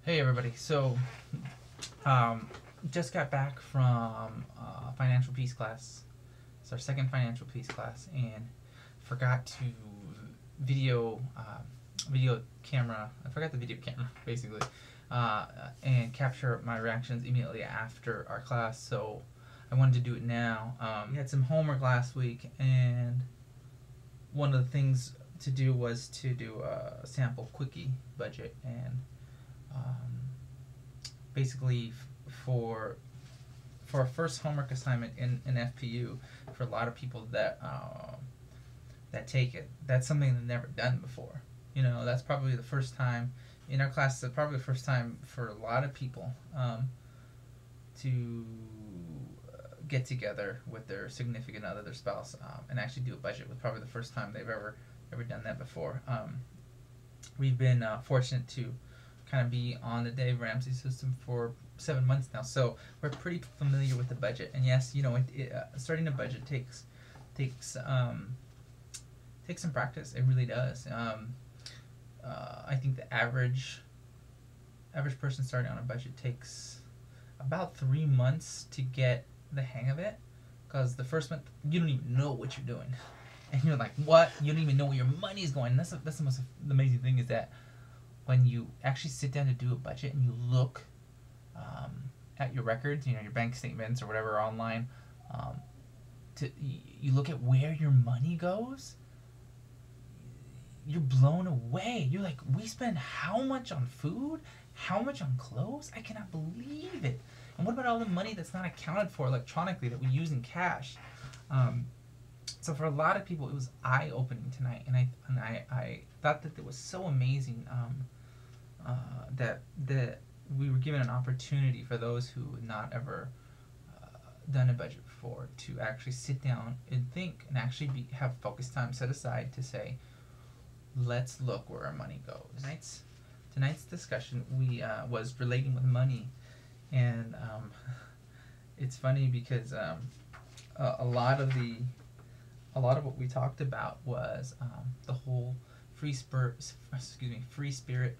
Hey everybody. Um, just got back from financial peace class. It's our second financial peace class, and forgot to video video camera. I forgot the video camera basically, uh, and capture my reactions immediately after our class. So I wanted to do it now. We had some homework last week, and one of the things to do was to do a sample quickie budget and um, basically for a first homework assignment in FPU for a lot of people that take it. That's something they've never done before. That's probably the first time in our class. It's probably the first time for a lot of people to get together with their significant other, their spouse, and actually do a budget. Was probably the first time they've ever done that before. We've been fortunate to kind of be on the Dave Ramsey system for 7 months now, so we're pretty familiar with the budget. And yes, starting a budget takes some practice. It really does. I think the average person starting on a budget takes about 3 months to get the hang of it, because the first month you don't even know what you're doing, and you're like, what? You don't even know where your money is going. That's the most amazing thing, is that when you actually sit down to do a budget and you look at your records, your bank statements or whatever online, you look at where your money goes, you're blown away. You're like, we spend how much on food? How much on clothes? I cannot believe it. And what about all the money that's not accounted for electronically that we use in cash? So for a lot of people, it was eye-opening tonight, and I thought that it was so amazing that we were given an opportunity for those who had not ever done a budget before to actually sit down and think and actually have focused time set aside to say, let's look where our money goes. Tonight's discussion was relating with money, and it's funny because a lot of what we talked about was the whole free spirit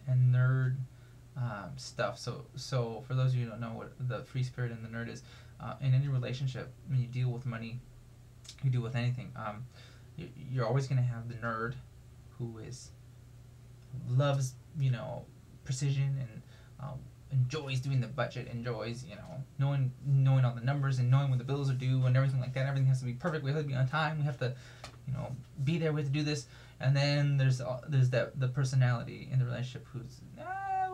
and nerd stuff. So for those of you who don't know what the free spirit and the nerd is, in any relationship, when you deal with money, you deal with anything, you're always going to have the nerd who loves precision and enjoys doing the budget, enjoys knowing all the numbers and knowing when the bills are due and everything like that. Everything has to be perfect. We have to be on time. We have to be there. We have to do this. And then there's the personality in the relationship who's,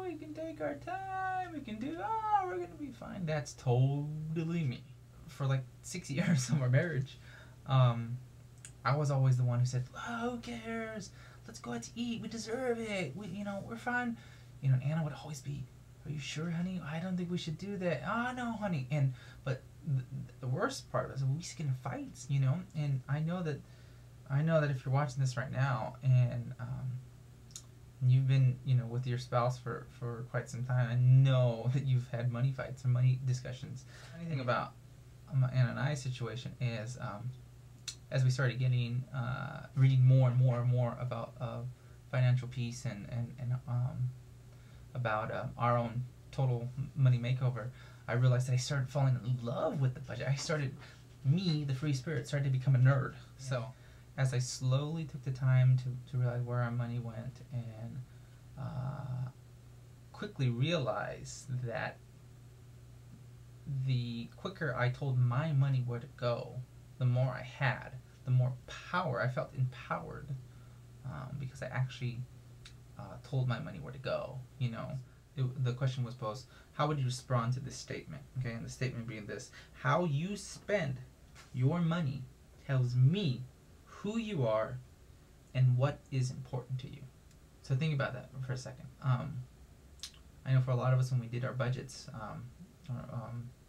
we can take our time. We can do, we're gonna be fine. That's totally me. For like 6 years of our marriage, I was always the one who said, who cares? Let's go out to eat. We deserve it. We're fine. And Anna would always be, are you sure, honey? I don't think we should do that. No, honey. But the worst part is we get in fights, and I know that if you're watching this right now, and you've been with your spouse for quite some time, I know that you've had money fights and money discussions. Anything about Anna and I's situation is, as we started reading more and more and more about financial peace and about our own total money makeover, I realized that I started falling in love with the budget. The free spirit, started to become a nerd. Yeah. So as I slowly took the time to realize where our money went, and quickly realized that the quicker I told my money where to go, the more I had, the more power I felt, empowered, because I actually told my money where to go. The question was posed, how would you respond to this statement? Okay, and the statement being this: how you spend your money tells me who you are and what is important to you. So think about that for a second. I know for a lot of us, when we did our budgets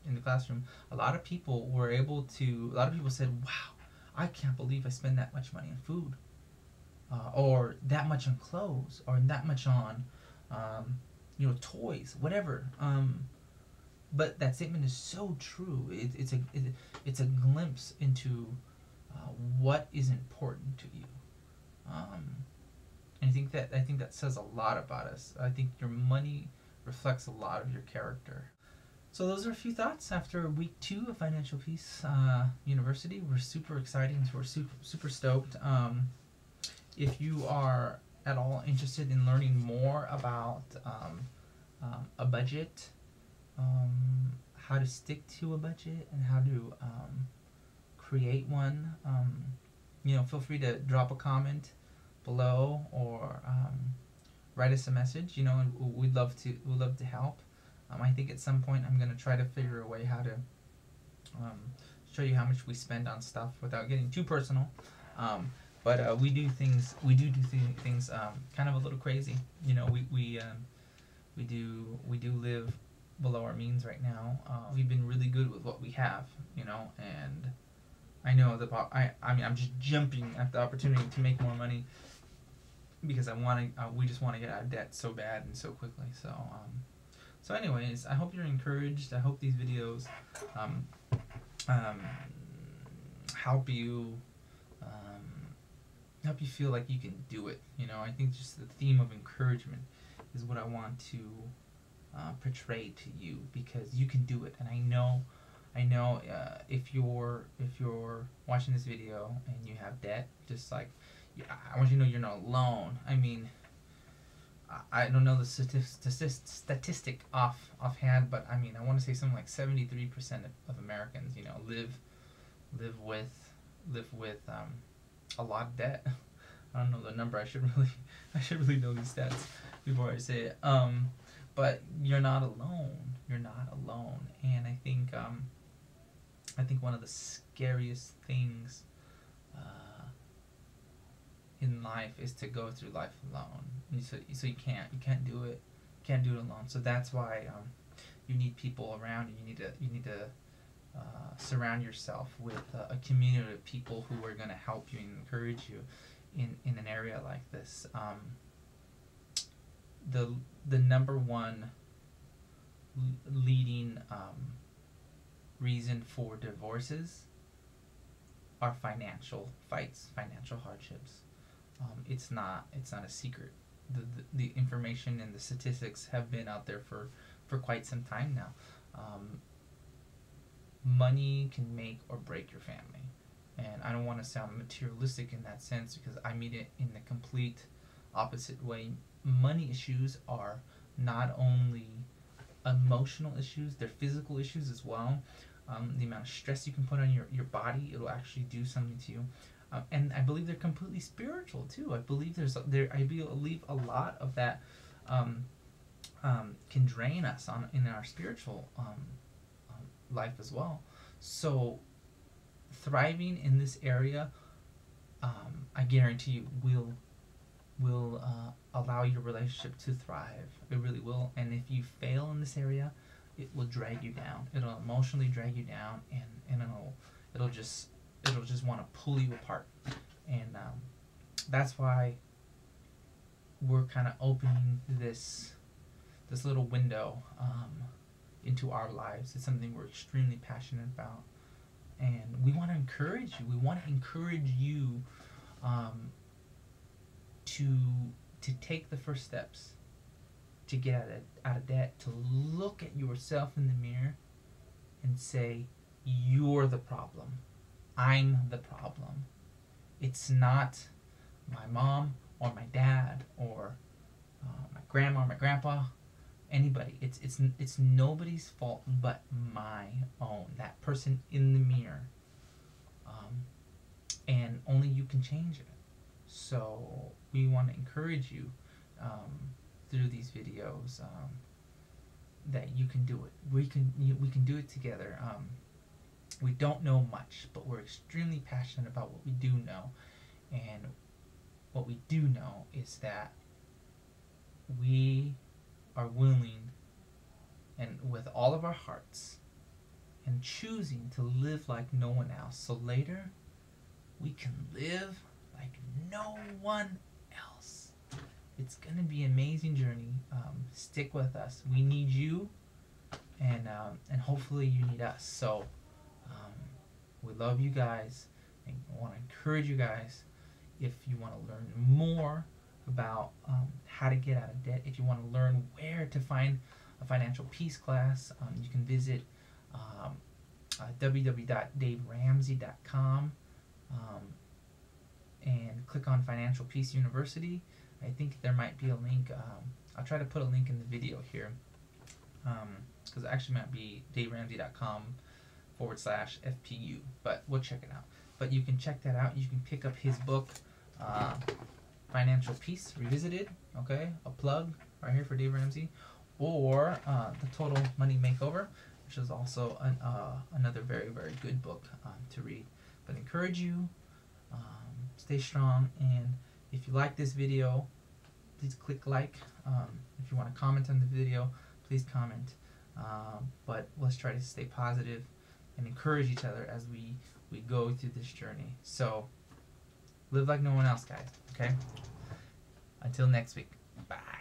in the classroom, a lot of people said, wow, I can't believe I spend that much money on food, or that much on clothes, or that much on toys, whatever. But that statement is so true. It's a glimpse into what is important to you. And I think that says a lot about us. I think your money reflects a lot of your character. So those are a few thoughts after week 2 of Financial Peace University. We're super excited. We're super stoked. If you are at all interested in learning more about a budget, how to stick to a budget, and how to create one, feel free to drop a comment below or write us a message. We'd love to help. I think at some point I'm gonna try to figure a way how to show you how much we spend on stuff without getting too personal. But we do things kind of a little crazy. We do live below our means right now. We've been really good with what we have, and I know I'm just jumping at the opportunity to make more money because we just want to get out of debt so bad and so quickly. So anyways, I hope you're encouraged. I hope these videos help you feel like you can do it. I think just the theme of encouragement is what I want to portray to you, because you can do it. And I know if you're watching this video and you have debt, just like, I want you to know you're not alone. I mean, I don't know the statistic offhand, but I mean, I want to say something like 73% of Americans, live with a lot of debt. I don't know the number. I should really know these stats before I say it. But you're not alone. You're not alone. And I think one of the scariest things in life is to go through life alone. So you can't do it. Can't do it alone. So that's why you need people around you. You need to surround yourself with a community of people who are going to help you and encourage you in an area like this. The number one leading reason for divorces are financial fights, financial hardships. It's not a secret. The information and the statistics have been out there for quite some time now. Money can make or break your family. And I don't want to sound materialistic in that sense, because I mean it in the complete opposite way. Money issues are not only emotional issues, they're physical issues as well. The amount of stress you can put on your body, it'll actually do something to you. And I believe they're completely spiritual too. I believe I believe a lot of that can drain us in our spiritual life as well. So thriving in this area, I guarantee you, will allow your relationship to thrive. It really will. And if you fail in this area, it will drag you down. It'll emotionally drag you down, and it'll just want to pull you apart. And that's why we're kind of opening this little window into our lives. It's something we're extremely passionate about, and we want to encourage you. We want to encourage you to take the first steps to get out of debt, to look at yourself in the mirror and say, you're the problem. I'm the problem. It's not my mom or my dad or my grandma or my grandpa, anybody. It's nobody's fault but my own. That person in the mirror, and only you can change it. So we want to encourage you through these videos that you can do it. We can do it together. We don't know much, but we're extremely passionate about what we do know. And what we do know is that we are willing, and with all of our hearts, and choosing to live like no one else. So later, we can live like no one else. It's going to be an amazing journey. Stick with us. We need you, and hopefully you need us. So we love you guys, and I want to encourage you guys, if you want to learn more about how to get out of debt. If you want to learn where to find a financial peace class, you can visit www.daveramsey.com and click on Financial Peace University. I think there might be a link. I'll try to put a link in the video here, because it actually might be daveramsey.com/FPU, but we'll check it out. But you can check that out. You can pick up his book, Financial Peace Revisited, okay? A plug right here for Dave Ramsey. Or The Total Money Makeover, which is also another very, very good book to read. But I encourage you, stay strong, and if you like this video, please click like. If you want to comment on the video, please comment. But let's try to stay positive and encourage each other as we go through this journey. So live like no one else, guys, okay? Until next week, bye.